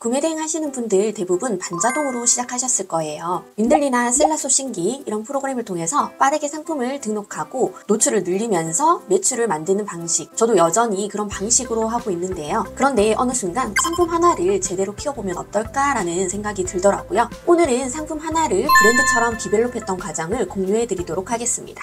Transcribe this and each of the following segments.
구매 대행하시는 분들 대부분 반자동으로 시작하셨을 거예요. 윈들리나 셀라소싱기 이런 프로그램을 통해서 빠르게 상품을 등록하고 노출을 늘리면서 매출을 만드는 방식, 저도 여전히 그런 방식으로 하고 있는데요. 그런데 어느 순간 상품 하나를 제대로 키워보면 어떨까라는 생각이 들더라고요. 오늘은 상품 하나를 브랜드처럼 디벨롭했던 과정을 공유해 드리도록 하겠습니다.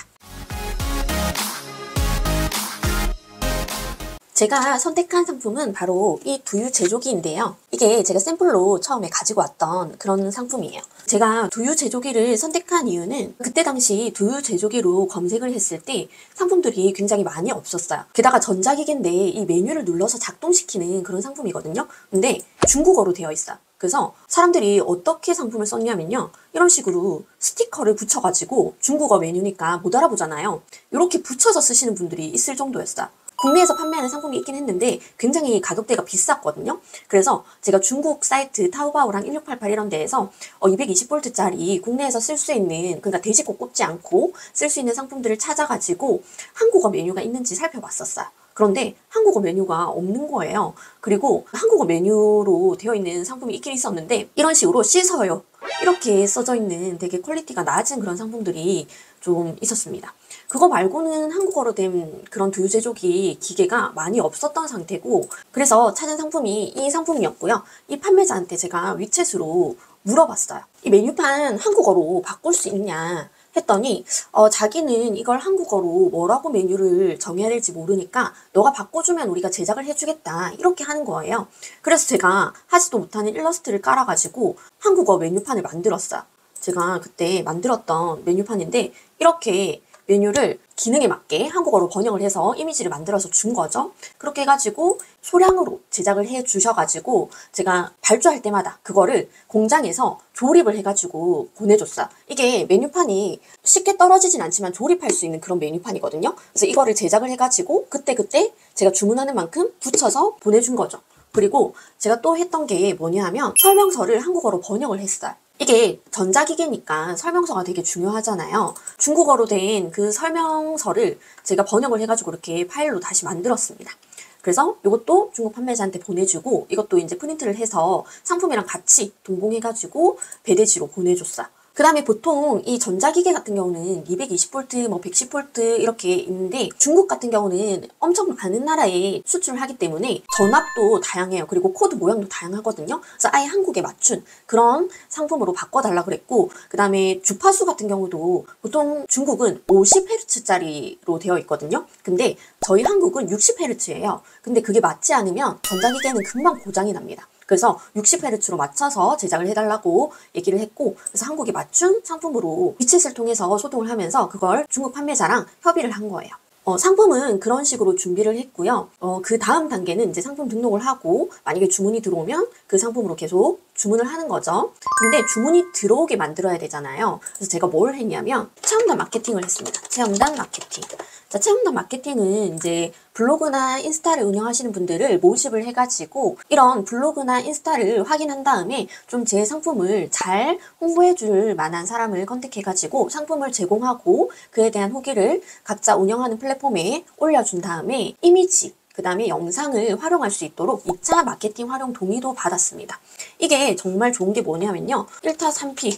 제가 선택한 상품은 바로 이 두유 제조기인데요. 이게 제가 샘플로 처음에 가지고 왔던 그런 상품이에요. 제가 두유 제조기를 선택한 이유는 그때 당시 두유 제조기로 검색을 했을 때 상품들이 굉장히 많이 없었어요. 게다가 전자기기인데 이 메뉴를 눌러서 작동시키는 그런 상품이거든요. 근데 중국어로 되어 있어요. 그래서 사람들이 어떻게 상품을 썼냐면요. 이런 식으로 스티커를 붙여가지고 중국어 메뉴니까 못 알아보잖아요. 이렇게 붙여서 쓰시는 분들이 있을 정도였어요. 국내에서 판매하는 상품이 있긴 했는데 굉장히 가격대가 비쌌거든요. 그래서 제가 중국 사이트 타오바오랑 1688 이런 데에서 220V짜리 국내에서 쓸 수 있는, 그러니까 돼지고 꼽지 않고 쓸 수 있는 상품들을 찾아가지고 한국어 메뉴가 있는지 살펴봤었어요. 그런데 한국어 메뉴가 없는 거예요. 그리고 한국어 메뉴로 되어 있는 상품이 있긴 있었는데 이런 식으로 씻어요 이렇게 써져 있는 되게 퀄리티가 낮은 그런 상품들이 좀 있었습니다. 그거 말고는 한국어로 된 그런 두유 제조기 기계가 많이 없었던 상태고, 그래서 찾은 상품이 이 상품이었고요. 이 판매자한테 제가 위챗으로 물어봤어요. 이 메뉴판 한국어로 바꿀 수 있냐 했더니 자기는 이걸 한국어로 뭐라고 메뉴를 정해야 될지 모르니까 너가 바꿔주면 우리가 제작을 해주겠다 이렇게 하는 거예요. 그래서 제가 하지도 못하는 일러스트를 깔아가지고 한국어 메뉴판을 만들었어요. 제가 그때 만들었던 메뉴판인데 이렇게 메뉴를 기능에 맞게 한국어로 번역을 해서 이미지를 만들어서 준 거죠. 그렇게 해가지고 소량으로 제작을 해 주셔가지고 제가 발주할 때마다 그거를 공장에서 조립을 해가지고 보내줬어요. 이게 메뉴판이 쉽게 떨어지진 않지만 조립할 수 있는 그런 메뉴판이거든요. 그래서 이거를 제작을 해가지고 그때그때 제가 주문하는 만큼 붙여서 보내준 거죠. 그리고 제가 또 했던 게 뭐냐 하면 설명서를 한국어로 번역을 했어요. 이게 전자기기니까 설명서가 되게 중요하잖아요. 중국어로 된 그 설명서를 제가 번역을 해가지고 이렇게 파일로 다시 만들었습니다. 그래서 이것도 중국 판매자한테 보내주고 이것도 이제 프린트를 해서 상품이랑 같이 동봉해가지고 배대지로 보내줬어요. 그 다음에 보통 이 전자기계 같은 경우는 220V, 뭐 110V 이렇게 있는데 중국 같은 경우는 엄청 많은 나라에 수출을 하기 때문에 전압도 다양해요. 그리고 코드 모양도 다양하거든요. 그래서 아예 한국에 맞춘 그런 상품으로 바꿔달라 그랬고, 그 다음에 주파수 같은 경우도 보통 중국은 50Hz짜리로 되어 있거든요. 근데 저희 한국은 60Hz예요. 근데 그게 맞지 않으면 전자기계는 금방 고장이 납니다. 그래서 60Hz로 맞춰서 제작을 해달라고 얘기를 했고, 그래서 한국에 맞춘 상품으로 위챗을 통해서 소통을 하면서 그걸 중국 판매자랑 협의를 한 거예요. 상품은 그런 식으로 준비를 했고요. 그 다음 단계는 이제 상품 등록을 하고 만약에 주문이 들어오면 그 상품으로 계속 주문을 하는 거죠. 근데 주문이 들어오게 만들어야 되잖아요. 그래서 제가 뭘 했냐면 체험단 마케팅을 했습니다. 체험단 마케팅. 자, 체험단 마케팅은 이제 블로그나 인스타를 운영하시는 분들을 모집을 해가지고 이런 블로그나 인스타를 확인한 다음에 좀 제 상품을 잘 홍보해 줄 만한 사람을 컨택해가지고 상품을 제공하고 그에 대한 후기를 각자 운영하는 플랫폼에 올려준 다음에 이미지, 그 다음에 영상을 활용할 수 있도록 2차 마케팅 활용 동의도 받았습니다. 이게 정말 좋은 게 뭐냐면요. 1타 3피.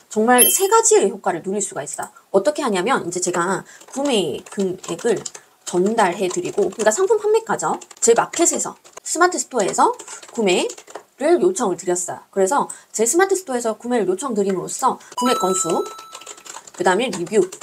정말 3가지의 효과를 누릴 수가 있어요. 어떻게 하냐면 이제 제가 구매 금액을 전달해 드리고, 그러니까 상품 판매가죠. 제 마켓에서 스마트 스토어에서 구매를 요청을 드렸어요. 그래서 제 스마트 스토어에서 구매를 요청드림으로써 구매 건수, 그 다음에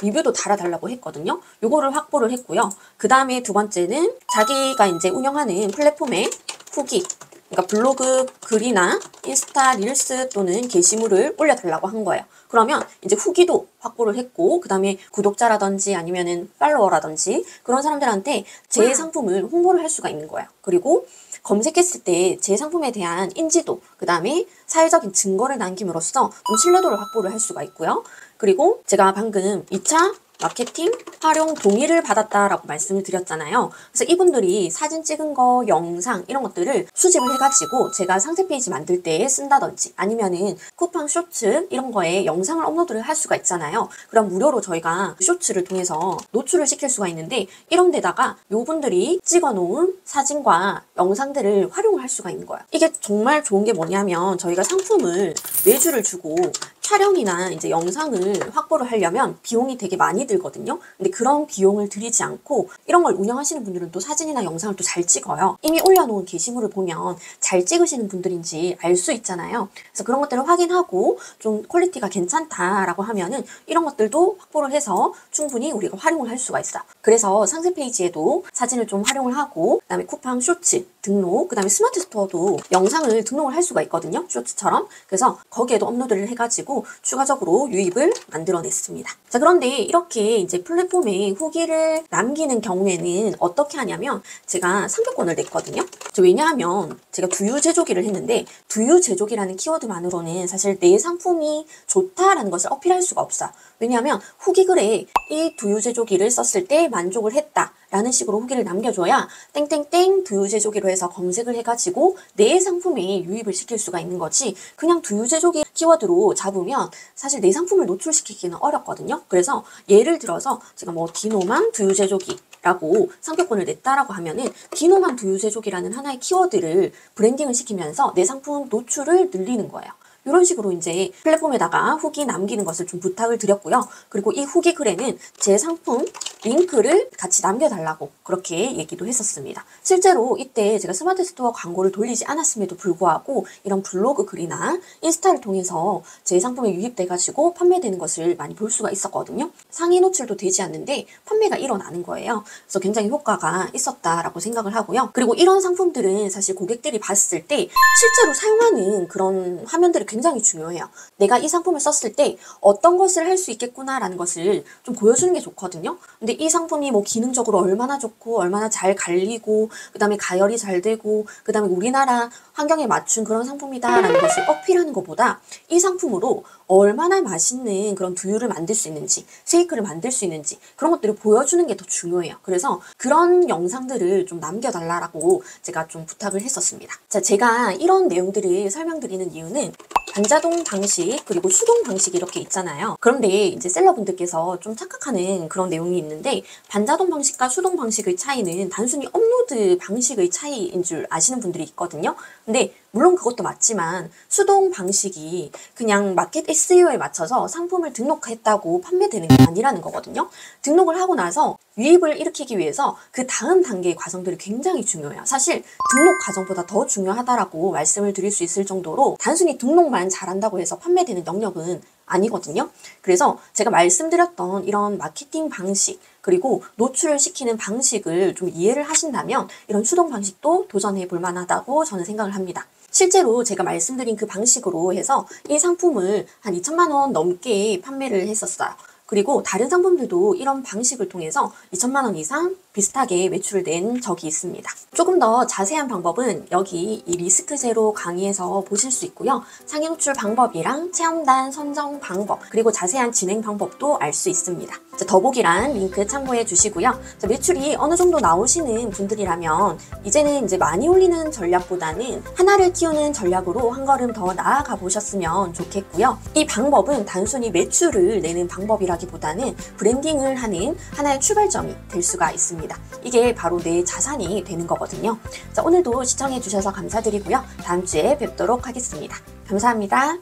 리뷰도 달아달라고 했거든요. 요거를 확보를 했고요. 그 다음에 두 번째는 자기가 이제 운영하는 플랫폼의 후기, 그러니까 블로그 글이나 인스타 릴스 또는 게시물을 올려달라고 한 거예요. 그러면 이제 후기도 확보를 했고, 그 다음에 구독자라든지 아니면은 팔로워라든지 그런 사람들한테 제 상품을 홍보를 할 수가 있는 거예요. 그리고 검색했을 때 제 상품에 대한 인지도, 그 다음에 사회적인 증거를 남김으로써 좀 신뢰도를 확보를 할 수가 있고요. 그리고 제가 방금 2차 마케팅 활용 동의를 받았다라고 말씀을 드렸잖아요. 그래서 이분들이 사진 찍은 거, 영상 이런 것들을 수집을 해가지고 제가 상세 페이지 만들 때 쓴다든지 아니면은 쿠팡 쇼츠 이런 거에 영상을 업로드를 할 수가 있잖아요. 그럼 무료로 저희가 쇼츠를 통해서 노출을 시킬 수가 있는데 이런 데다가 요분들이 찍어놓은 사진과 영상들을 활용을 할 수가 있는 거예요. 이게 정말 좋은 게 뭐냐면 저희가 상품을 외주를 주고 촬영이나 이제 영상을 확보를 하려면 비용이 되게 많이 들거든요. 근데 그런 비용을 들이지 않고 이런 걸 운영하시는 분들은 또 사진이나 영상을 또 잘 찍어요. 이미 올려놓은 게시물을 보면 잘 찍으시는 분들인지 알 수 있잖아요. 그래서 그런 것들을 확인하고 좀 퀄리티가 괜찮다라고 하면은 이런 것들도 확보를 해서 충분히 우리가 활용을 할 수가 있어요. 그래서 상세 페이지에도 사진을 좀 활용을 하고 그다음에 쿠팡 쇼츠 등록, 그다음에 스마트 스토어도 영상을 등록을 할 수가 있거든요. 쇼츠처럼. 그래서 거기에도 업로드를 해가지고 추가적으로 유입을 만들어냈습니다. 자, 그런데 이렇게 이제 플랫폼에 후기를 남기는 경우에는 어떻게 하냐면 제가 상표권을 냈거든요. 왜냐하면 제가 두유 제조기를 했는데 두유 제조기라는 키워드만으로는 사실 내 상품이 좋다라는 것을 어필할 수가 없어요. 왜냐하면 후기 글에 이 두유 제조기를 썼을 때 만족을 했다 라는 식으로 후기를 남겨줘야 땡땡땡 두유 제조기로 해서 검색을 해가지고 내 상품에 유입을 시킬 수가 있는 거지, 그냥 두유 제조기 키워드로 잡으면 사실 내 상품을 노출시키기는 어렵거든요. 그래서 예를 들어서 제가 뭐 디노만 두유 제조기 라고 상표권을 냈다라고 하면은 디노만 두유 제조기라는 하나의 키워드를 브랜딩을 시키면서 내 상품 노출을 늘리는 거예요. 이런 식으로 이제 플랫폼에다가 후기 남기는 것을 좀 부탁을 드렸고요. 그리고 이 후기 글에는 제 상품 링크를 같이 남겨달라고 그렇게 얘기도 했었습니다. 실제로 이때 제가 스마트 스토어 광고를 돌리지 않았음에도 불구하고 이런 블로그 글이나 인스타를 통해서 제 상품에 유입돼가지고 판매되는 것을 많이 볼 수가 있었거든요. 상위 노출도 되지 않는데 판매가 일어나는 거예요. 그래서 굉장히 효과가 있었다라고 생각을 하고요. 그리고 이런 상품들은 사실 고객들이 봤을 때 실제로 사용하는 그런 화면들이 굉장히 중요해요. 내가 이 상품을 썼을 때 어떤 것을 할 수 있겠구나라는 것을 좀 보여주는 게 좋거든요. 근데 이 상품이 뭐 기능적으로 얼마나 좋고 얼마나 잘 갈리고 그 다음에 가열이 잘 되고 그 다음에 우리나라 환경에 맞춘 그런 상품이다라는 것을 어필하는 것보다 이 상품으로 얼마나 맛있는 그런 두유를 만들 수 있는지, 쉐이크를 만들 수 있는지 그런 것들을 보여주는 게 더 중요해요. 그래서 그런 영상들을 좀 남겨달라고 제가 좀 부탁을 했었습니다. 자, 제가 이런 내용들을 설명드리는 이유는 반자동 방식 그리고 수동 방식 이렇게 있잖아요. 그런데 이제 셀러분들께서 좀 착각하는 그런 내용이 있는데 반자동 방식과 수동 방식의 차이는 단순히 업로드 방식의 차이인 줄 아시는 분들이 있거든요. 근데 물론 그것도 맞지만 수동 방식이 그냥 마켓 SEO에 맞춰서 상품을 등록했다고 판매되는 게 아니라는 거거든요. 등록을 하고 나서 유입을 일으키기 위해서 그 다음 단계의 과정들이 굉장히 중요해요. 사실 등록 과정보다 더 중요하다라고 말씀을 드릴 수 있을 정도로 단순히 등록만 잘한다고 해서 판매되는 영역은 아니거든요. 그래서 제가 말씀드렸던 이런 마케팅 방식 그리고 노출을 시키는 방식을 좀 이해를 하신다면 이런 수동 방식도 도전해 볼 만하다고 저는 생각을 합니다. 실제로 제가 말씀드린 그 방식으로 해서 이 상품을 한 2천만 원 넘게 판매를 했었어요. 그리고 다른 상품들도 이런 방식을 통해서 2천만 원 이상 비슷하게 매출을 낸 적이 있습니다. 조금 더 자세한 방법은 여기 이 리스크 제로 강의에서 보실 수 있고요. 상위 노출 방법이랑 체험단 선정 방법 그리고 자세한 진행 방법도 알 수 있습니다. 더보기란 링크 참고해 주시고요. 매출이 어느 정도 나오시는 분들이라면 이제는 이제 많이 올리는 전략보다는 하나를 키우는 전략으로 한 걸음 더 나아가 보셨으면 좋겠고요. 이 방법은 단순히 매출을 내는 방법이라기보다는 브랜딩을 하는 하나의 출발점이 될 수가 있습니다. 이게 바로 내 자산이 되는 거거든요. 자, 오늘도 시청해 주셔서 감사드리고요. 다음 주에 뵙도록 하겠습니다. 감사합니다.